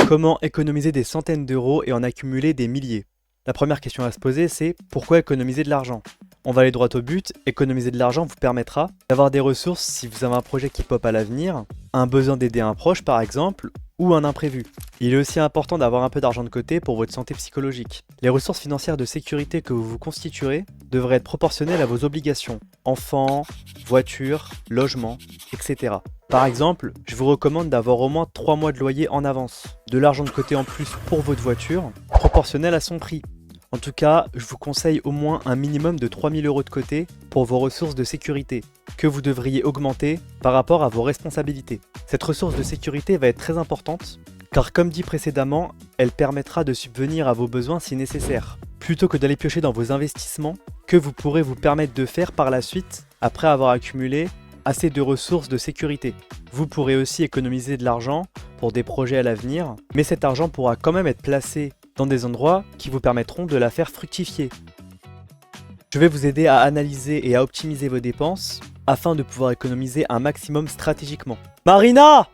Comment économiser des centaines d'euros et en accumuler des milliers? La première question à se poser, c'est pourquoi économiser de l'argent? On va aller droit au but. Économiser de l'argent vous permettra d'avoir des ressources si vous avez un projet qui pop à l'avenir, un besoin d'aider un proche par exemple, ou un imprévu. Il est aussi important d'avoir un peu d'argent de côté pour votre santé psychologique. Les ressources financières de sécurité que vous vous constituerez devraient être proportionnelles à vos obligations. Enfants, voiture, logement, etc. Par exemple, je vous recommande d'avoir au moins 3 mois de loyer en avance. De l'argent de côté en plus pour votre voiture, proportionnel à son prix. En tout cas, je vous conseille au moins un minimum de 3 000 € de côté pour vos ressources de sécurité, que vous devriez augmenter par rapport à vos responsabilités. Cette ressource de sécurité va être très importante, car comme dit précédemment, elle permettra de subvenir à vos besoins si nécessaire, plutôt que d'aller piocher dans vos investissements, que vous pourrez vous permettre de faire par la suite, après avoir accumulé assez de ressources de sécurité. Vous pourrez aussi économiser de l'argent pour des projets à l'avenir, mais cet argent pourra quand même être placé dans des endroits qui vous permettront de la faire fructifier. Je vais vous aider à analyser et à optimiser vos dépenses afin de pouvoir économiser un maximum stratégiquement. Marina!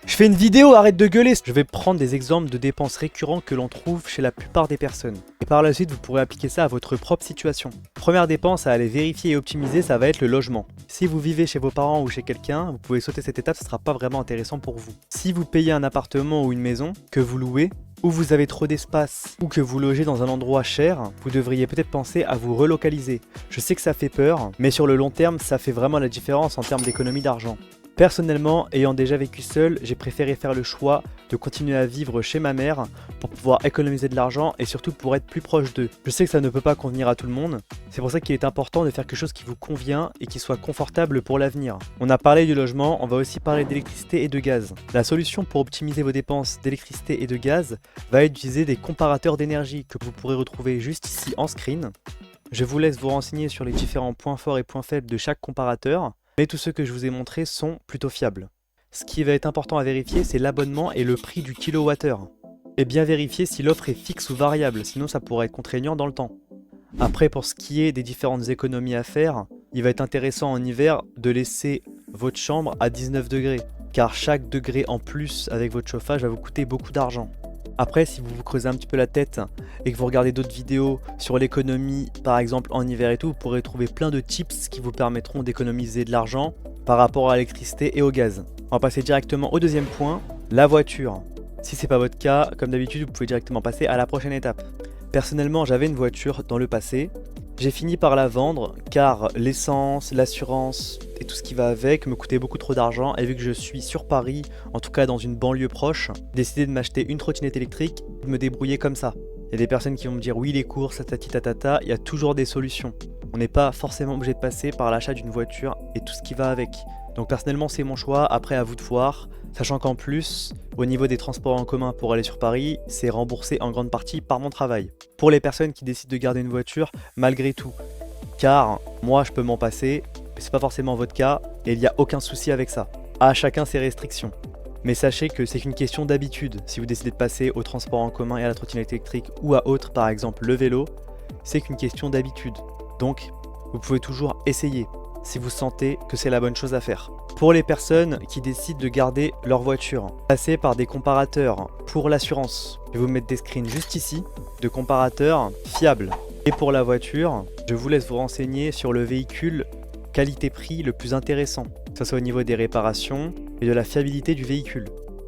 Je fais une vidéo, arrête de gueuler! Je vais prendre des exemples de dépenses récurrents que l'on trouve chez la plupart des personnes. Et par la suite, vous pourrez appliquer ça à votre propre situation. Première dépense à aller vérifier et optimiser, ça va être le logement. Si vous vivez chez vos parents ou chez quelqu'un, vous pouvez sauter cette étape, ce ne sera pas vraiment intéressant pour vous. Si vous payez un appartement ou une maison, que vous louez, ou vous avez trop d'espace, ou que vous logez dans un endroit cher, vous devriez peut-être penser à vous relocaliser. Je sais que ça fait peur, mais sur le long terme, ça fait vraiment la différence en termes d'économie d'argent. Personnellement, ayant déjà vécu seul, j'ai préféré faire le choix de continuer à vivre chez ma mère pour pouvoir économiser de l'argent et surtout pour être plus proche d'eux. Je sais que ça ne peut pas convenir à tout le monde, c'est pour ça qu'il est important de faire quelque chose qui vous convient et qui soit confortable pour l'avenir. On a parlé du logement, on va aussi parler d'électricité et de gaz. La solution pour optimiser vos dépenses d'électricité et de gaz va être d'utiliser des comparateurs d'énergie que vous pourrez retrouver juste ici en screen. Je vous laisse vous renseigner sur les différents points forts et points faibles de chaque comparateur. Mais tous ceux que je vous ai montrés sont plutôt fiables. Ce qui va être important à vérifier, c'est l'abonnement et le prix du kilowattheure. Et bien vérifier si l'offre est fixe ou variable, sinon ça pourrait être contraignant dans le temps. Après, pour ce qui est des différentes économies à faire, il va être intéressant en hiver de laisser votre chambre à 19 degrés, car chaque degré en plus avec votre chauffage va vous coûter beaucoup d'argent. Après, si vous vous creusez un petit peu la tête et que vous regardez d'autres vidéos sur l'économie, par exemple en hiver et tout, vous pourrez trouver plein de tips qui vous permettront d'économiser de l'argent par rapport à l'électricité et au gaz. On va passer directement au deuxième point, la voiture. Si c'est pas votre cas, comme d'habitude, vous pouvez directement passer à la prochaine étape. Personnellement, j'avais une voiture dans le passé. J'ai fini par la vendre car l'essence, l'assurance et tout ce qui va avec me coûtait beaucoup trop d'argent, et vu que je suis sur Paris, en tout cas dans une banlieue proche, j'ai décidé de m'acheter une trottinette électrique et de me débrouiller comme ça. Il y a des personnes qui vont me dire oui, les courses, tatati tatata, il y a toujours des solutions. On n'est pas forcément obligé de passer par l'achat d'une voiture et tout ce qui va avec. Donc personnellement c'est mon choix, après à vous de voir, sachant qu'en plus, au niveau des transports en commun pour aller sur Paris, c'est remboursé en grande partie par mon travail. Pour les personnes qui décident de garder une voiture, malgré tout, car moi je peux m'en passer, mais c'est pas forcément votre cas, et il n'y a aucun souci avec ça. À chacun ses restrictions. Mais sachez que c'est qu'une question d'habitude. Si vous décidez de passer au transport en commun et à la trottinette électrique ou à autre, par exemple le vélo, c'est qu'une question d'habitude. Donc, vous pouvez toujours essayer si vous sentez que c'est la bonne chose à faire. Pour les personnes qui décident de garder leur voiture, passez par des comparateurs pour l'assurance. Je vais vous mettre des screens juste ici, de comparateurs fiables. Et pour la voiture, je vous laisse vous renseigner sur le véhicule qualité-prix le plus intéressant, que ce soit au niveau des réparations et de la fiabilité du véhicule.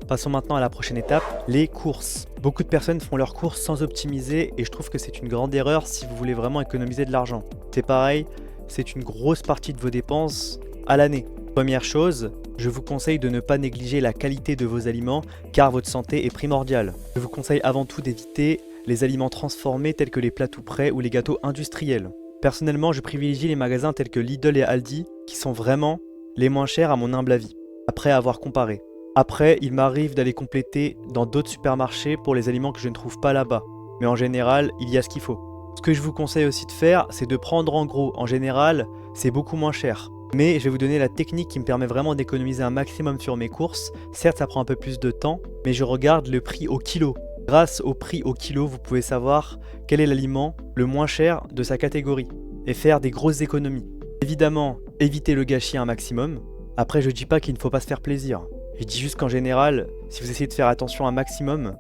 Passons maintenant à la prochaine étape, les courses. Beaucoup de personnes font leurs courses sans optimiser et je trouve que c'est une grande erreur si vous voulez vraiment économiser de l'argent. C'est pareil, c'est une grosse partie de vos dépenses à l'année. Première chose, je vous conseille de ne pas négliger la qualité de vos aliments car votre santé est primordiale. Je vous conseille avant tout d'éviter les aliments transformés tels que les plats tout prêts ou les gâteaux industriels. Personnellement, je privilégie les magasins tels que Lidl et Aldi qui sont vraiment les moins chers à mon humble avis, après avoir comparé. Après, il m'arrive d'aller compléter dans d'autres supermarchés pour les aliments que je ne trouve pas là-bas. Mais en général, il y a ce qu'il faut. Ce que je vous conseille aussi de faire, c'est de prendre en gros. En général, c'est beaucoup moins cher. Mais je vais vous donner la technique qui me permet vraiment d'économiser un maximum sur mes courses. Certes, ça prend un peu plus de temps, mais je regarde le prix au kilo. Grâce au prix au kilo, vous pouvez savoir quel est l'aliment le moins cher de sa catégorie et faire des grosses économies. Évidemment, évitez le gâchis un maximum. Après, je dis pas qu'il ne faut pas se faire plaisir. Je dis juste qu'en général, Si vous essayez de faire attention un maximum,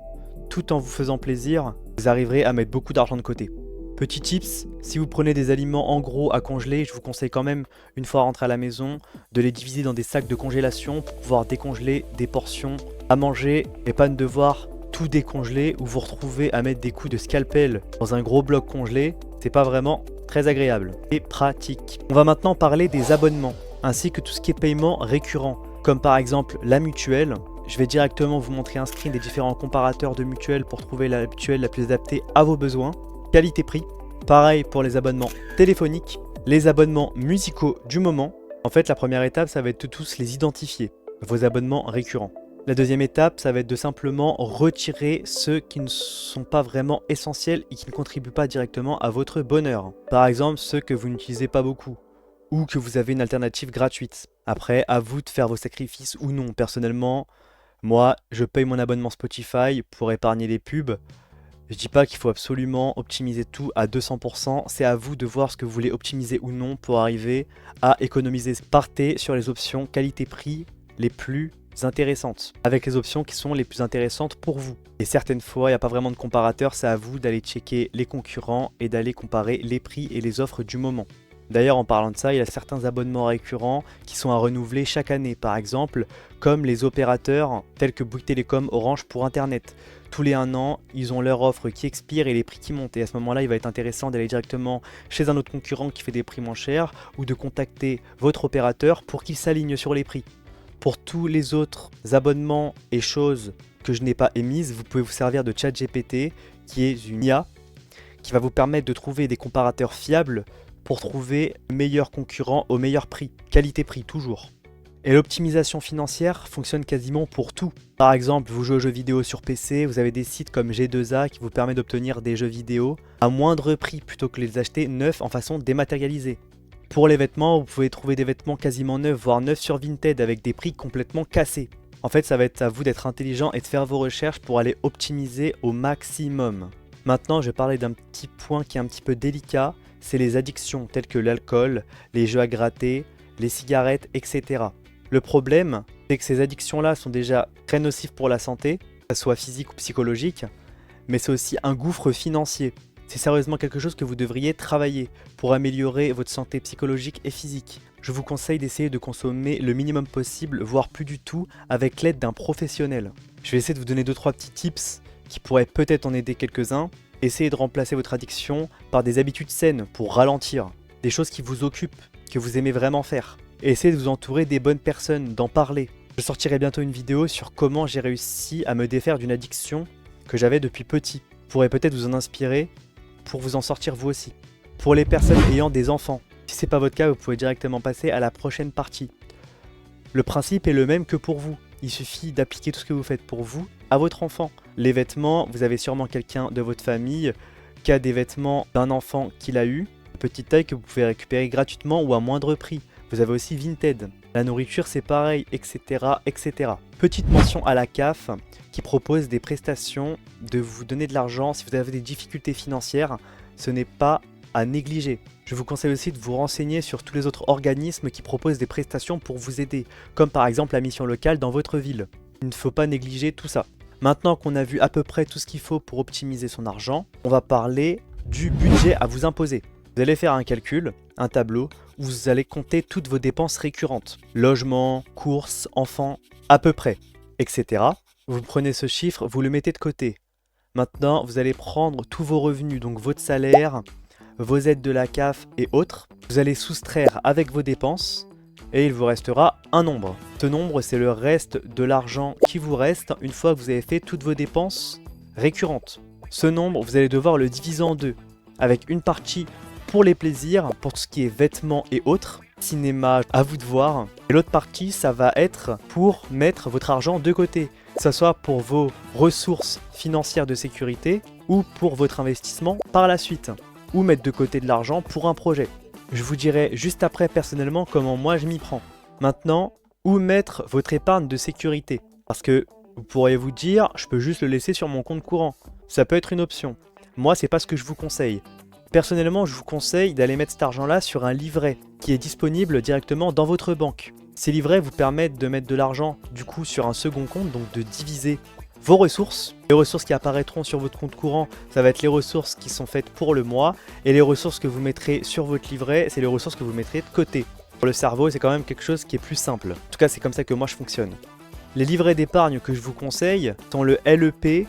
tout en vous faisant plaisir, vous arriverez à mettre beaucoup d'argent de côté. Petit tips, si vous prenez des aliments en gros à congeler, je vous conseille quand même, une fois rentré à la maison, de les diviser dans des sacs de congélation pour pouvoir décongeler des portions à manger et pas de devoir tout décongeler ou vous retrouver à mettre des coups de scalpel dans un gros bloc congelé. C'est pas vraiment très agréable et pratique. On va maintenant parler des abonnements, ainsi que tout ce qui est paiement récurrent, comme par exemple la mutuelle. Je vais directement vous montrer un screen des différents comparateurs de mutuelles pour trouver la mutuelle la plus adaptée à vos besoins. Qualité-prix, pareil pour les abonnements téléphoniques, les abonnements musicaux du moment. En fait, la première étape, ça va être de tous les identifier, vos abonnements récurrents. La deuxième étape, ça va être de simplement retirer ceux qui ne sont pas vraiment essentiels et qui ne contribuent pas directement à votre bonheur. Par exemple, ceux que vous n'utilisez pas beaucoup ou que vous avez une alternative gratuite. Après, à vous de faire vos sacrifices ou non. Personnellement, moi, je paye mon abonnement Spotify pour épargner les pubs. Je dis pas qu'il faut absolument optimiser tout à 200%, c'est à vous de voir ce que vous voulez optimiser ou non pour arriver à économiser. Partez sur les options qualité-prix les plus intéressantes, avec les options qui sont les plus intéressantes pour vous. Et certaines fois, il n'y a pas vraiment de comparateur, c'est à vous d'aller checker les concurrents et d'aller comparer les prix et les offres du moment. D'ailleurs, en parlant de ça, il y a certains abonnements récurrents qui sont à renouveler chaque année, par exemple, comme les opérateurs tels que Bouygues Telecom, Orange pour Internet. Tous les 1 an, ils ont leur offre qui expire et les prix qui montent. Et à ce moment-là, il va être intéressant d'aller directement chez un autre concurrent qui fait des prix moins chers ou de contacter votre opérateur pour qu'il s'aligne sur les prix. Pour tous les autres abonnements et choses que je n'ai pas émises, vous pouvez vous servir de ChatGPT, qui est une IA qui va vous permettre de trouver des comparateurs fiables pour trouver le meilleur concurrent au meilleur prix, qualité-prix toujours. Et l'optimisation financière fonctionne quasiment pour tout. Par exemple, vous jouez aux jeux vidéo sur PC, vous avez des sites comme G2A qui vous permet d'obtenir des jeux vidéo à moindre prix plutôt que les acheter neufs en façon dématérialisée. Pour les vêtements, vous pouvez trouver des vêtements quasiment neufs, voire neufs sur Vinted avec des prix complètement cassés. En fait, ça va être à vous d'être intelligent et de faire vos recherches pour aller optimiser au maximum. Maintenant, je vais parler d'un petit point qui est un petit peu délicat, c'est les addictions telles que l'alcool, les jeux à gratter, les cigarettes, etc. Le problème, c'est que ces addictions-là sont déjà très nocives pour la santé, que ce soit physique ou psychologique, mais c'est aussi un gouffre financier. C'est sérieusement quelque chose que vous devriez travailler pour améliorer votre santé psychologique et physique. Je vous conseille d'essayer de consommer le minimum possible, voire plus du tout, avec l'aide d'un professionnel. Je vais essayer de vous donner 2-3 petits tips qui pourraient peut-être en aider quelques-uns. Essayez de remplacer votre addiction par des habitudes saines pour ralentir, des choses qui vous occupent, que vous aimez vraiment faire. Et essayez de vous entourer des bonnes personnes, d'en parler. Je sortirai bientôt une vidéo sur comment j'ai réussi à me défaire d'une addiction que j'avais depuis petit. Vous pourrez peut-être vous en inspirer pour vous en sortir vous aussi. Pour les personnes ayant des enfants, si ce n'est pas votre cas, vous pouvez directement passer à la prochaine partie. Le principe est le même que pour vous. Il suffit d'appliquer tout ce que vous faites pour vous à votre enfant. Les vêtements, vous avez sûrement quelqu'un de votre famille qui a des vêtements d'un enfant qu'il a eu, petite taille que vous pouvez récupérer gratuitement ou à moindre prix. Vous avez aussi Vinted. La nourriture, c'est pareil, etc., etc. Petite mention à la CAF qui propose des prestations, de vous donner de l'argent si vous avez des difficultés financières. Ce n'est pas à négliger. Je vous conseille aussi de vous renseigner sur tous les autres organismes qui proposent des prestations pour vous aider, comme par exemple la mission locale dans votre ville. Il ne faut pas négliger tout ça. Maintenant qu'on a vu à peu près tout ce qu'il faut pour optimiser son argent, on va parler du budget à vous imposer. Vous allez faire un calcul, un tableau, où vous allez compter toutes vos dépenses récurrentes. Logement, courses, enfants, à peu près, etc. Vous prenez ce chiffre, vous le mettez de côté. Maintenant, vous allez prendre tous vos revenus, donc votre salaire, vos aides de la CAF et autres. Vous allez soustraire avec vos dépenses et il vous restera un nombre. Ce nombre, c'est le reste de l'argent qui vous reste une fois que vous avez fait toutes vos dépenses récurrentes. Ce nombre, vous allez devoir le diviser en deux, avec une partie pour les plaisirs, pour tout ce qui est vêtements et autres, cinéma, à vous de voir. Et l'autre partie, ça va être pour mettre votre argent de côté, que ce soit pour vos ressources financières de sécurité ou pour votre investissement par la suite, ou mettre de côté de l'argent pour un projet. Je vous dirai juste après personnellement comment moi je m'y prends. Maintenant, où mettre votre épargne de sécurité? Parce que vous pourriez vous dire, je peux juste le laisser sur mon compte courant. Ça peut être une option. Moi, c'est pas ce que je vous conseille. Personnellement, je vous conseille d'aller mettre cet argent-là sur un livret qui est disponible directement dans votre banque. Ces livrets vous permettent de mettre de l'argent du coup sur un second compte, donc de diviser vos ressources. Les ressources qui apparaîtront sur votre compte courant, ça va être les ressources qui sont faites pour le mois, et les ressources que vous mettrez sur votre livret, c'est les ressources que vous mettrez de côté. Pour le cerveau, c'est quand même quelque chose qui est plus simple. En tout cas, c'est comme ça que moi je fonctionne. Les livrets d'épargne que je vous conseille sont le LEP,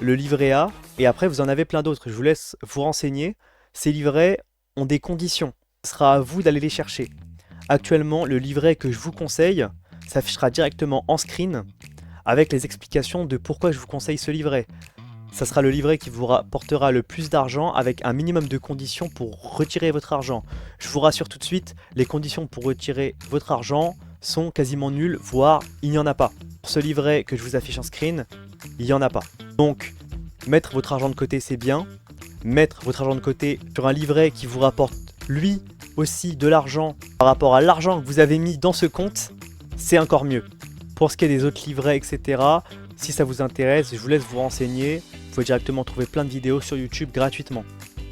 le livret A, et après vous en avez plein d'autres. Je vous laisse vous renseigner. Ces livrets ont des conditions. Ce sera à vous d'aller les chercher. Actuellement, le livret que je vous conseille s'affichera directement en screen avec les explications de pourquoi je vous conseille ce livret. Ça sera le livret qui vous rapportera le plus d'argent avec un minimum de conditions pour retirer votre argent. Je vous rassure tout de suite, les conditions pour retirer votre argent sont quasiment nulles, voire il n'y en a pas. Pour ce livret que je vous affiche en screen, il n'y en a pas. Donc, mettre votre argent de côté, c'est bien. Mettre votre argent de côté sur un livret qui vous rapporte, lui aussi, de l'argent par rapport à l'argent que vous avez mis dans ce compte, c'est encore mieux. Pour ce qui est des autres livrets, etc., si ça vous intéresse, je vous laisse vous renseigner. Vous pouvez directement trouver plein de vidéos sur YouTube gratuitement.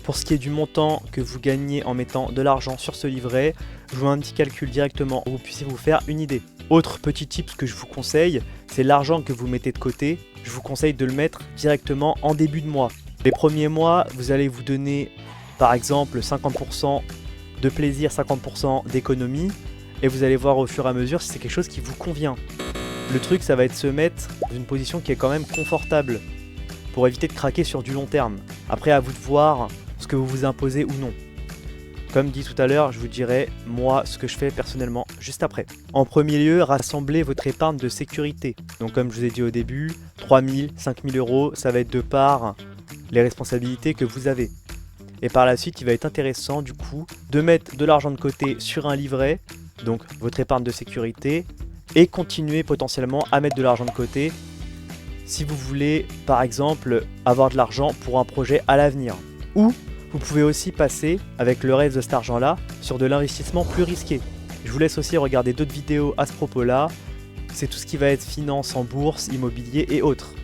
Pour ce qui est du montant que vous gagnez en mettant de l'argent sur ce livret, je vous mets un petit calcul directement pour que vous puissiez vous faire une idée. Autre petit tip que je vous conseille, c'est l'argent que vous mettez de côté. Je vous conseille de le mettre directement en début de mois. Les premiers mois, vous allez vous donner par exemple 50% de plaisir, 50% d'économie, et vous allez voir au fur et à mesure si c'est quelque chose qui vous convient. Le truc, ça va être se mettre dans une position qui est quand même confortable pour éviter de craquer sur du long terme. Après, à vous de voir ce que vous vous imposez ou non. Comme dit tout à l'heure, je vous dirai moi ce que je fais personnellement juste après. En premier lieu, rassemblez votre épargne de sécurité. Donc comme je vous ai dit au début, 3 000, 5 000 euros, ça va être de par les responsabilités que vous avez. Et par la suite, il va être intéressant du coup de mettre de l'argent de côté sur un livret, donc votre épargne de sécurité, et continuer potentiellement à mettre de l'argent de côté si vous voulez par exemple avoir de l'argent pour un projet à l'avenir. Ou vous pouvez aussi passer avec le reste de cet argent là sur de l'investissement plus risqué. Je vous laisse aussi regarder d'autres vidéos à ce propos là, c'est tout ce qui va être finance en bourse, immobilier et autres.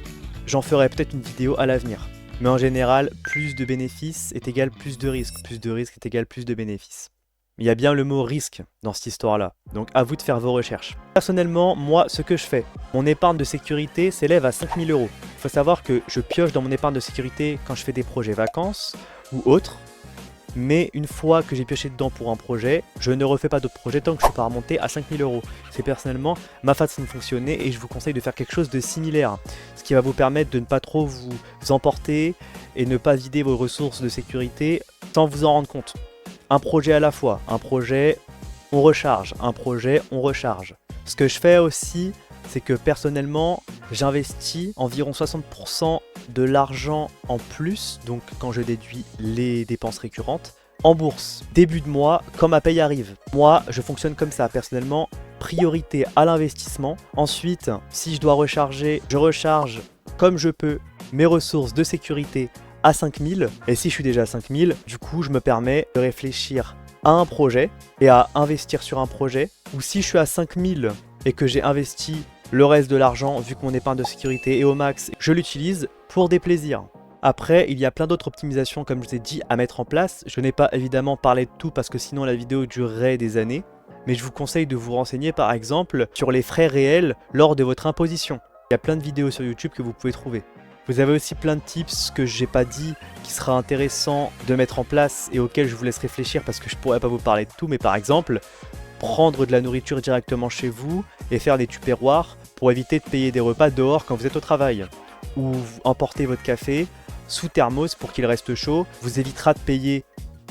J'en ferai peut-être une vidéo à l'avenir. Mais en général, plus de bénéfices est égal plus de risques, plus de risques est égal plus de bénéfices. Il y a bien le mot risque dans cette histoire-là, donc à vous de faire vos recherches. Personnellement, moi, ce que je fais, mon épargne de sécurité s'élève à 5 000 euros. Il faut savoir que je pioche dans mon épargne de sécurité quand je fais des projets vacances ou autres, mais une fois que j'ai pioché dedans pour un projet, je ne refais pas d'autres projets tant que je ne suis pas remonté à 5 000 euros. C'est personnellement ma façon de fonctionner et je vous conseille de faire quelque chose de similaire, ce qui va vous permettre de ne pas trop vous emporter et ne pas vider vos ressources de sécurité sans vous en rendre compte. Un projet à la fois, un projet on recharge, un projet on recharge. Ce que je fais aussi, c'est que personnellement, j'investis environ 60% de l'argent en plus, donc quand je déduis les dépenses récurrentes, en bourse. Début de mois, quand ma paye arrive. Moi, je fonctionne comme ça, personnellement, priorité à l'investissement. Ensuite, si je dois recharger, je recharge comme je peux mes ressources de sécurité à 5000, et si je suis déjà à 5000, du coup je me permets de réfléchir à un projet et à investir sur un projet, ou si je suis à 5000 et que j'ai investi le reste de l'argent, vu que mon épargne de sécurité est au max, je l'utilise pour des plaisirs. Après, il y a plein d'autres optimisations comme je vous ai dit à mettre en place. Je n'ai pas évidemment parlé de tout parce que sinon la vidéo durerait des années, mais je vous conseille de vous renseigner par exemple sur les frais réels lors de votre imposition. Il y a plein de vidéos sur YouTube que vous pouvez trouver. Vous avez aussi plein de tips que j'ai pas dit qui sera intéressant de mettre en place et auxquels je vous laisse réfléchir parce que je pourrais pas vous parler de tout, mais par exemple, prendre de la nourriture directement chez vous et faire des tupperwares pour éviter de payer des repas dehors quand vous êtes au travail. Ou emporter votre café sous thermos pour qu'il reste chaud, vous évitera de payer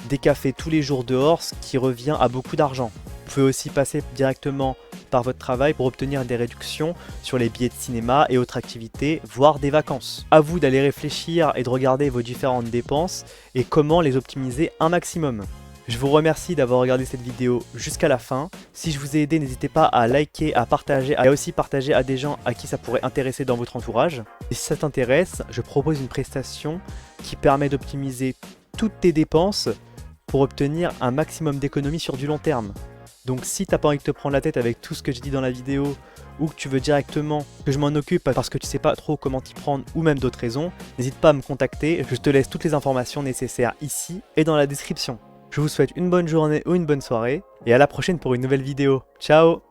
des cafés tous les jours dehors, ce qui revient à beaucoup d'argent. Vous pouvez aussi passer directement par votre travail pour obtenir des réductions sur les billets de cinéma et autres activités, voire des vacances. À vous d'aller réfléchir et de regarder vos différentes dépenses et comment les optimiser un maximum. Je vous remercie d'avoir regardé cette vidéo jusqu'à la fin. Si je vous ai aidé, n'hésitez pas à liker, à partager et à aussi partager à des gens à qui ça pourrait intéresser dans votre entourage. Et si ça t'intéresse, je propose une prestation qui permet d'optimiser toutes tes dépenses pour obtenir un maximum d'économies sur du long terme. Donc si t'as pas envie de te prendre la tête avec tout ce que je dis dans la vidéo ou que tu veux directement que je m'en occupe parce que tu sais pas trop comment t'y prendre ou même d'autres raisons, n'hésite pas à me contacter, je te laisse toutes les informations nécessaires ici et dans la description. Je vous souhaite une bonne journée ou une bonne soirée et à la prochaine pour une nouvelle vidéo. Ciao!